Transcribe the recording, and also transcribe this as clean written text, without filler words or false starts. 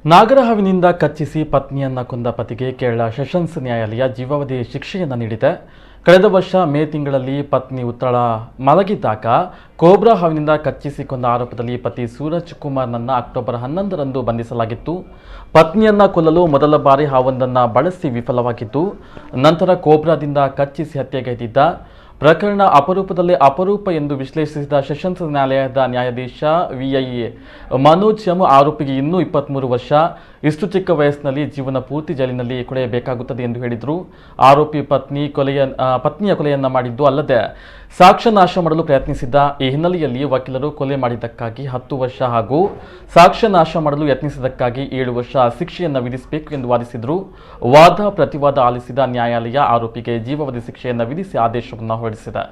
ನಾಗರಹಾವಿನಿಂದ ಕಚ್ಚಿಸಿ ಪತ್ನಿಯನ್ನ ಕೊಂದ ಪತಿಗೆ ಕೇರಳ ಸೆಷನ್ಸ್ ನ್ಯಾಯಾಲಯ ಜೀವಾವಧಿ ಶಿಕ್ಷೆಯನ್ನು ನೀಡಿದೆ. ಕಳೆದ ವರ್ಷ ಮೇ ತಿಂಗಳಲ್ಲಿ ಪತ್ನಿ ಉತ್ತಳ ಮಲಗಿದ್ದಾಗ ಕೋಬ್ರಾ ಹಾವಿನಿಂದ ಕಚ್ಚಿಸಿ ಕೊಂದ ಆರೋಪದಲ್ಲಿ ಪತಿ ಸೂರಜ್ ಕುಮಾರ್ನನ್ನ ಅಕ್ಟೋಬರ್ 11ರಂದು ಬಂಧಿಸಲಾಗಿತ್ತು. ಪತ್ನಿಯನ್ನ ಕೊಲ್ಲಲು ಮೊದಲ ಬಾರಿ ಹಾವೊಂದನ್ನು ಬಳಸಿ ವಿಫಲವಾಗಿದ್ದು, ನಂತರ ಕೋಬ್ರಾದಿಂದ ಕಚ್ಚಿಸಿ ಹತ್ಯೆಗೈದಿದ್ದ ಪ್ರಕರಣ ಅಪರೂಪದಲ್ಲೇ ಅಪರೂಪ ಎಂದು ವಿಶ್ಲೇಷಿಸಿದ ಸೆಷನ್ಸ್ ನ್ಯಾಯಾಲಯದ ನ್ಯಾಯಾಧೀಶ ವಿಐ ಮನೋಜ್ ಎಂ ಆರೋಪಿಗೆ ಇನ್ನೂ 23 ವರ್ಷ, ಇಷ್ಟು ಚಿಕ್ಕ ವಯಸ್ಸಿನಲ್ಲಿ ಜೀವನ ಪೂರ್ತಿ ಜೈಲಿನಲ್ಲಿ ಕೊಳೆಯಬೇಕಾಗುತ್ತದೆ ಎಂದು ಹೇಳಿದರು. ಆರೋಪಿ ಪತ್ನಿಯ ಕೊಲೆಯನ್ನ ಮಾಡಿದ್ದು ಅಲ್ಲದೆ ಸಾಕ್ಷ್ಯ ನಾಶ ಮಾಡಲು ಪ್ರಯತ್ನಿಸಿದ್ದ. ಈ ಹಿನ್ನೆಲೆಯಲ್ಲಿ ವಕೀಲರು ಕೊಲೆ ಮಾಡಿದ್ದಕ್ಕಾಗಿ 10 ವರ್ಷ ಹಾಗೂ ಸಾಕ್ಷ್ಯ ನಾಶ ಮಾಡಲು ಯತ್ನಿಸಿದ್ದಕ್ಕಾಗಿ 7 ವರ್ಷ ಶಿಕ್ಷೆಯನ್ನು ವಿಧಿಸಬೇಕು ಎಂದು ವಾದಿಸಿದರು. ವಾದ ಪ್ರತಿವಾದ ಆಲಿಸಿದ ನ್ಯಾಯಾಲಯ ಆರೋಪಿಗೆ ಜೀವಾವಧಿ ಶಿಕ್ಷೆಯನ್ನು ವಿಧಿಸಿ ಆದೇಶವನ್ನು ಹೊರಡಿಸಿದೆ.